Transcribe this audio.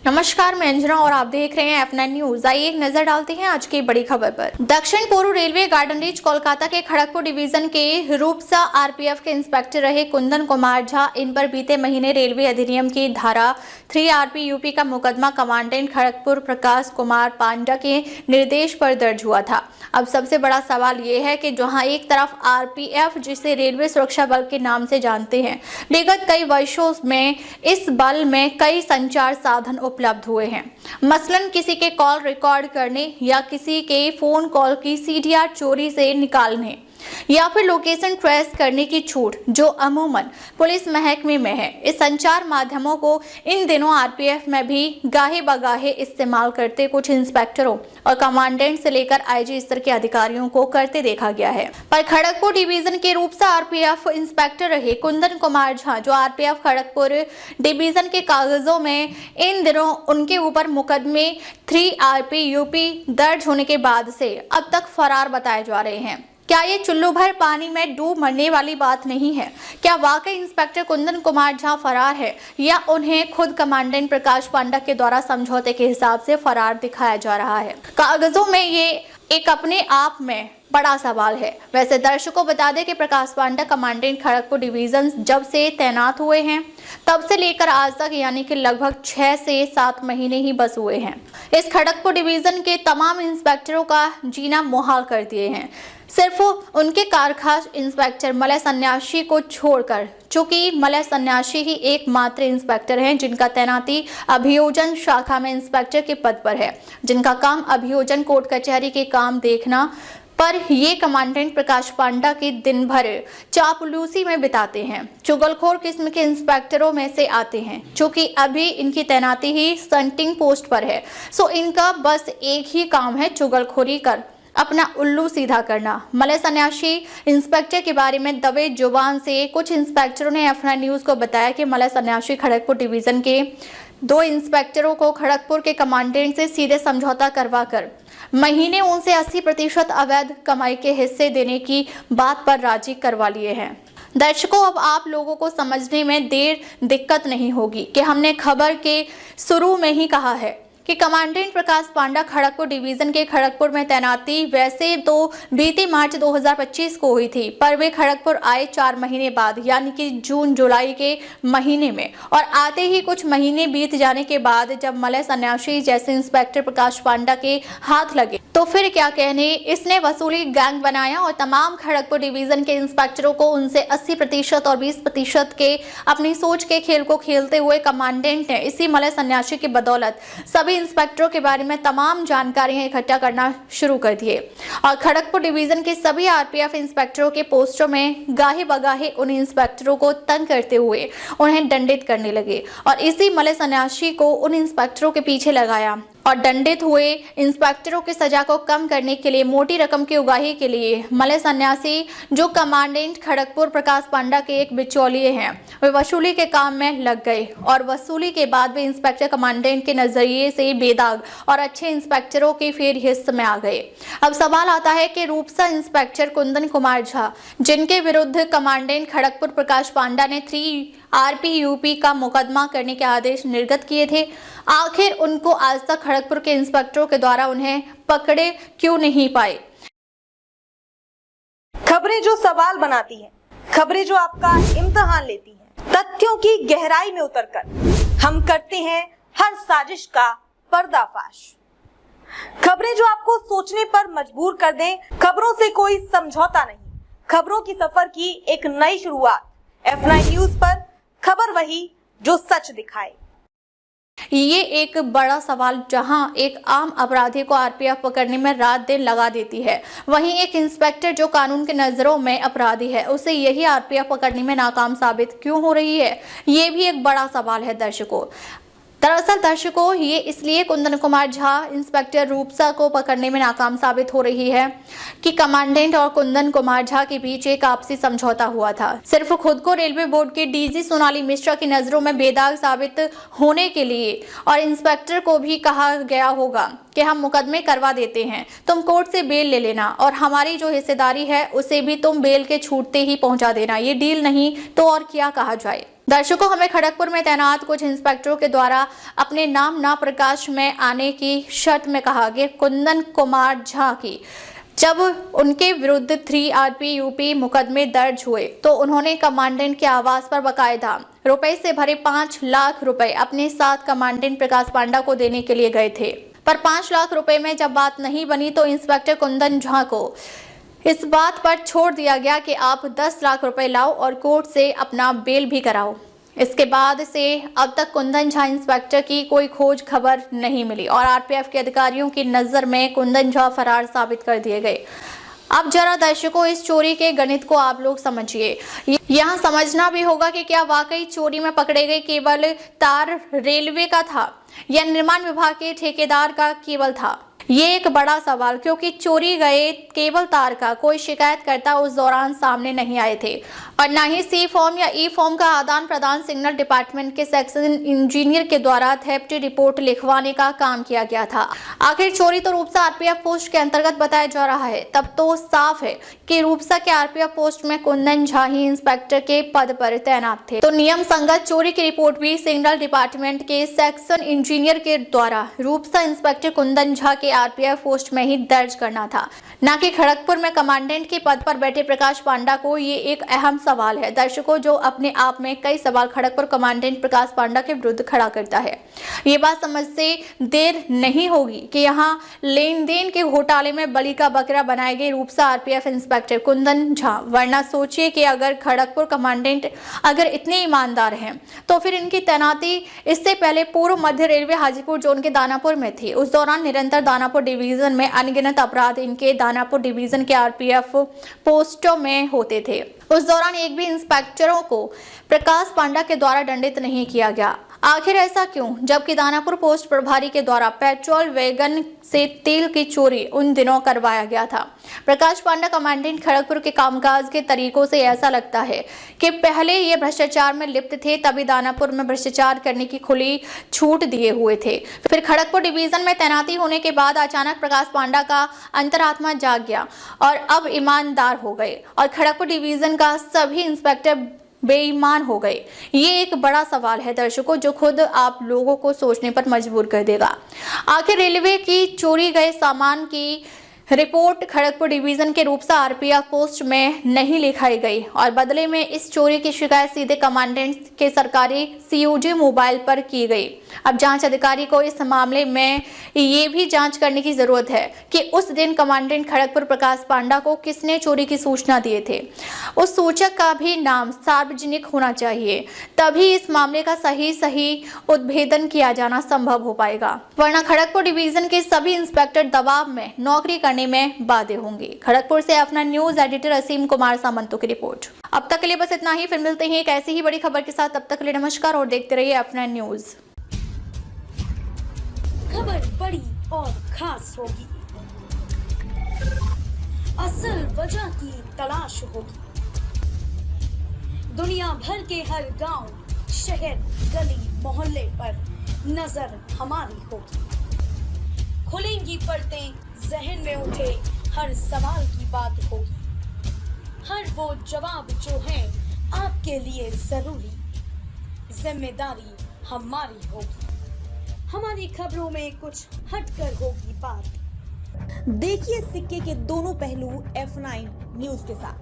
नमस्कार, मैं अंजना और आप देख रहे हैं F9 न्यूज। आइए एक नजर डालते हैं आज की बड़ी खबर पर। दक्षिण पूर्व रेलवे गार्डन रीच कोलकाता के खड़गपुर डिवीजन के रूपसा आरपीएफ के इंस्पेक्टर रहे कुंदन कुमार झा, इन पर बीते महीने रेलवे अधिनियम की धारा 3 आरपी यूपी का मुकदमा कमांडेंट खड़गपुर प्रकाश कुमार पांडा के निर्देश पर दर्ज हुआ था। अब सबसे बड़ा सवाल ये है कि जहां एक तरफ आरपीएफ, जिसे रेलवे सुरक्षा बल के नाम से जानते हैं, विगत कई वर्षों में इस बल में कई संचार साधन उपलब्ध हुए हैं, मसलन किसी के कॉल रिकॉर्ड करने या किसी के फोन कॉल की सीडीआर चोरी से निकालने या फिर लोकेशन ट्रेस करने की छूट, जो अमूमन पुलिस महकमे में है। इस संचार माध्यमों को इन दिनों आरपीएफ में भी गाहे बगाहे इस्तेमाल करते कुछ इंस्पेक्टरों और कमांडेंट से लेकर आईजी स्तर के अधिकारियों को करते देखा गया है। पर खड़गपुर डिवीजन के रूपसा आरपीएफ इंस्पेक्टर रहे कुंदन कुमार झा, जो आरपीएफ खड़गपुर डिवीजन के कागजों में इन दिनों उनके ऊपर मुकदमे 3 आरपी यूपी दर्ज होने के बाद से अब तक फरार बताए जा रहे हैं। क्या ये चुल्लू भर पानी में डूब मरने वाली बात नहीं है? क्या वाकई इंस्पेक्टर कुंदन कुमार झा फरार है या उन्हें खुद कमांडेंट प्रकाश पांडा के द्वारा समझौते के हिसाब से फरार दिखाया जा रहा है? कागजों में ये एक अपने आप में बड़ा सवाल है। वैसे दर्शकों बता दें कि प्रकाश पांडा कमांडेंट खड़गपुर डिवीजन जब से तैनात हुए हैं तब से लेकर आज तक, यानी कि लगभग 6 से 7 महीने ही बस हुए हैं। इस खड़गपुर डिवीजन के तमाम इंस्पेक्टरों का जीना मुहाल कर दिए हैं, सिर्फ उनके कारखास इंस्पेक्टर मलय सन्यासी को छोड़कर, चूंकि मलय सन्यासी ही एकमात्र इंस्पेक्टर हैं जिनका तैनाती अभियोजन शाखा में इंस्पेक्टर के पद पर है, जिनका काम अभियोजन कोर्ट कचहरी के काम देखना। पर ये कमांडेंट प्रकाश पांडा के दिन भर चापलूसी में बिताते हैं, चुगलखोर किस्म के इंस्पेक्टरों में से आते हैं। चूंकि अभी इनकी तैनाती ही स्टंटिंग पोस्ट पर है, सो इनका बस एक ही काम है, चुगलखोरी कर अपना उल्लू सीधा करना। मलय सन्यासी इंस्पेक्टर के बारे में दबे जुबान से कुछ इंस्पेक्टरों ने F9 न्यूज को बताया कि मलय सन्यासी खड़गपुर डिवीजन के 2 इंस्पेक्टरों को खड़गपुर के कमांडेंट से सीधे समझौता करवाकर महीने उनसे 80% अवैध कमाई के हिस्से देने की बात पर राजी करवा लिए हैं। दर्शकों, अब आप लोगों को समझने में दिक्कत नहीं होगी कि हमने खबर के शुरू में ही कहा है कि कमांडेंट प्रकाश पांडा खड़गपुर डिवीजन के खड़गपुर में तैनाती वैसे तो बीते मार्च 2025 को हुई थी, पर वे खड़गपुर आए 4 महीने बाद, यानी कि जून जुलाई के महीने में। और आते ही कुछ महीने बीत जाने के बाद जब मलय सन्यासी जैसे इंस्पेक्टर प्रकाश पांडा के हाथ लगे तो फिर क्या कहने, इसने वसूली गैंग बनाया और तमाम खड़गपुर डिवीजन के इंस्पेक्टरों को उनसे 80% और 20% के अपनी सोच के खेल को खेलते हुए कमांडेंट ने इसी मलय सन्यासी की बदौलत सभी इंस्पेक्टरों के बारे में तमाम जानकारियां इकट्ठा करना शुरू कर दिए और खड़गपुर डिवीजन के सभी आरपीएफ इंस्पेक्टरों के पोस्टों में गाहे बगाहे उन इंस्पेक्टरों को तंग करते हुए उन्हें दंडित करने लगे और इसी मलय सन्यासी को उन इंस्पेक्टरों के पीछे लगाया और दंडित हुए इंस्पेक्टरों की सजा को कम करने के लिए मोटी रकम की उगाही के लिए मलय सन्यासी, जो कमांडेंट खड़गपुर प्रकाश पांडा के एक बिचौलिए हैं, वे वसूली के काम में लग गए और वसूली के बाद वे इंस्पेक्टर कमांडेंट के नजरिए से बेदाग और अच्छे इंस्पेक्टरों के फेरहिस्त में आ गए। अब सवाल आता है कि रूपसा इंस्पेक्टर कुंदन कुमार झा, जिनके विरुद्ध कमांडेंट खड़गपुर प्रकाश पांडा ने 3 आरपी यूपी का मुकदमा करने के आदेश निर्गत किए थे, आखिर उनको आज तक खड़गपुर के इंस्पेक्टरों के द्वारा उन्हें पकड़े क्यों नहीं पाए? खबरें जो सवाल बनाती हैं, खबरें जो आपका इम्तिहान लेती हैं, तथ्यों की गहराई में उतरकर हम करते हैं हर साजिश का पर्दाफाश। खबरें जो आपको सोचने पर मजबूर कर दें, खबरों से कोई समझौता नहीं, खबरों की सफर की एक नई शुरुआत। F9 न्यूज पर खबर वही जो सच दिखाए। ये एक बड़ा सवाल, जहां एक आम अपराधी को आरपीएफ पकड़ने में रात दिन लगा देती है, वहीं एक इंस्पेक्टर जो कानून के नजरों में अपराधी है, उसे यही आरपीएफ पकड़ने में नाकाम साबित क्यों हो रही है? ये भी एक बड़ा सवाल है दर्शकों। दरअसल दर्शकों, ये इसलिए कुंदन कुमार झा इंस्पेक्टर रूपसा को पकड़ने में नाकाम साबित हो रही है कि कमांडेंट और कुंदन कुमार झा के बीच एक आपसी समझौता हुआ था। सिर्फ खुद को रेलवे बोर्ड के डीजी सोनाली मिश्रा की नजरों में बेदाग साबित होने के लिए और इंस्पेक्टर को भी कहा गया होगा कि हम मुकदमे करवा देते हैं, तुम कोर्ट से बेल ले लेना और हमारी जो हिस्सेदारी है उसे भी तुम बेल के छूटते ही पहुंचा देना। ये डील नहीं तो और क्या कहा जाए। दर्शकों, हमें खड़गपुर में तैनात कुछ इंस्पेक्टरों के द्वारा अपने नाम ना प्रकाश में आने की शर्त में कहा कि कुंदन कुमार झा की जब उनके विरुद्ध 3 RPUP मुकदमे दर्ज हुए तो उन्होंने कमांडेंट के आवास पर बकायदा रुपए से भरे 5 लाख रुपए अपने साथ कमांडेंट प्रकाश पांडा को देने के लिए गए थे। पर 5 लाख रुपए में जब बात नहीं बनी तो इंस्पेक्टर कुंदन झा को इस बात पर छोड़ दिया गया कि आप 10 लाख रुपए लाओ और कोर्ट से अपना बेल भी कराओ। इसके बाद से अब तक कुंदन झा इंस्पेक्टर की कोई खोज खबर नहीं मिली और RPF के अधिकारियों की नजर में कुंदन झा फरार साबित कर दिए गए। अब जरा दर्शकों, इस चोरी के गणित को आप लोग समझिए। यहाँ समझना भी होगा कि क्या वाकई चोरी में पकड़े गए केबल तार रेलवे का था या निर्माण विभाग के ठेकेदार का केबल था। ये एक बड़ा सवाल, क्योंकि चोरी गए केबल तार का कोई शिकायतकर्ता उस दौरान सामने नहीं आए थे और न ही C फॉर्म या E फॉर्म का आदान प्रदान सिग्नल डिपार्टमेंट के सेक्शन इंजीनियर के द्वारा थेफ्ट रिपोर्ट लिखवाने का काम किया गया था। आखिर चोरी तो रूपसा RPF पोस्ट के अंतर्गत बताया जा रहा है, तब तो साफ है कि रूपसा के RPF पोस्ट में कुंदन झा ही इंस्पेक्टर के पद पर तैनात थे, तो नियम संगत चोरी की रिपोर्ट भी सिग्नल डिपार्टमेंट के सेक्शन इंजीनियर के द्वारा रूपसा इंस्पेक्टर कुंदन झा के RPF पोस्ट में ही दर्ज करना था, न कि खड़गपुर में कमांडेंट के पद पर बैठे प्रकाश पांडा को। ये एक अहम सवाल है दर्शकों, जो अपने आप में कई सवाल खड़गपुर कमांडेंट प्रकाश पांडा के विरुद्ध खड़ा करता है। ये बात समझ से देर नहीं होगी कि यहाँ लेन देन के घोटाले में बलि का बकरा बनाए गए रूपसा RPF इंस्पेक्टर कुंदन झा। वरना सोचिए कि अगर खड़गपुर कमांडेंट अगर इतने ईमानदार हैं तो फिर इनकी तैनाती इससे पहले पूर्व मध्य रेलवे हाजीपुर जोन के दानापुर में थी। उस दौरान निरंतर दानापुर डिवीजन में अनगिनत अपराध इनके दानापुर डिवीजन के RPF पोस्टों में होते थे। उस दौरान एक भी इंस्पेक्टरों को प्रकाश पांडा के द्वारा दंडित नहीं किया गया। आखिर ऐसा क्यों, जबकि दानापुर पोस्ट प्रभारी के द्वारा पेट्रोल वैगन से तेल की चोरी उन दिनों करवाया गया था। प्रकाश पांडा कमांडेंट खड़गपुर के कामकाज के तरीकों से ऐसा लगता है कि पहले ये भ्रष्टाचार में लिप्त थे, तभी दानापुर में भ्रष्टाचार करने की खुली छूट दिए हुए थे। फिर खड़गपुर डिवीजन में तैनाती होने के बाद अचानक प्रकाश पांडा का अंतरात्मा जाग गया और अब ईमानदार हो गए और खड़गपुर डिवीजन का सभी इंस्पेक्टर बेईमान हो गए। ये एक बड़ा सवाल है दर्शकों, जो खुद आप लोगों को सोचने पर मजबूर कर देगा। आखिर रेलवे की चोरी गए सामान की रिपोर्ट खड़गपुर डिवीजन के रूपसा RPF पोस्ट में नहीं लिखाई गई और बदले में इस चोरी की शिकायत सीधे कमांडेंट के सरकारी COG मोबाइल पर की गई। अब जांच अधिकारी को इस मामले में ये भी जांच करने की जरूरत है कि उस दिन कमांडेंट खड़गपुर प्रकाश पांडा को किसने चोरी की सूचना दिए थे। उस सूचक का भी नाम सार्वजनिक होना चाहिए, तभी इस मामले का सही उद्भेदन किया जाना संभव हो पाएगा। वरना खड़गपुर डिवीजन के सभी इंस्पेक्टर दबाव में नौकरी करने में बाध्य होंगे। खड़गपुर से अपना न्यूज एडिटर असीम कुमार सामंतों की रिपोर्ट। अब तक के लिए बस इतना ही, फिर मिलते हैं एक ऐसी ही बड़ी खबर के साथ। तब तक के लिए नमस्कार और देखते रहिए अपना न्यूज। खबर बड़ी और खास होगी, असल वजह की तलाश होगी, दुनिया भर के हर गांव, शहर, गली, मोहल्ले पर नजर हमारी होगी। खुलेंगी पर्दें, जहन में उठे हर सवाल की बात होगी, हर वो जवाब जो है आपके लिए जरूरी, जिम्मेदारी हमारी होगी। हमारी खबरों में कुछ हटकर होगी बात। देखिए सिक्के के दोनों पहलू F9 न्यूज के साथ।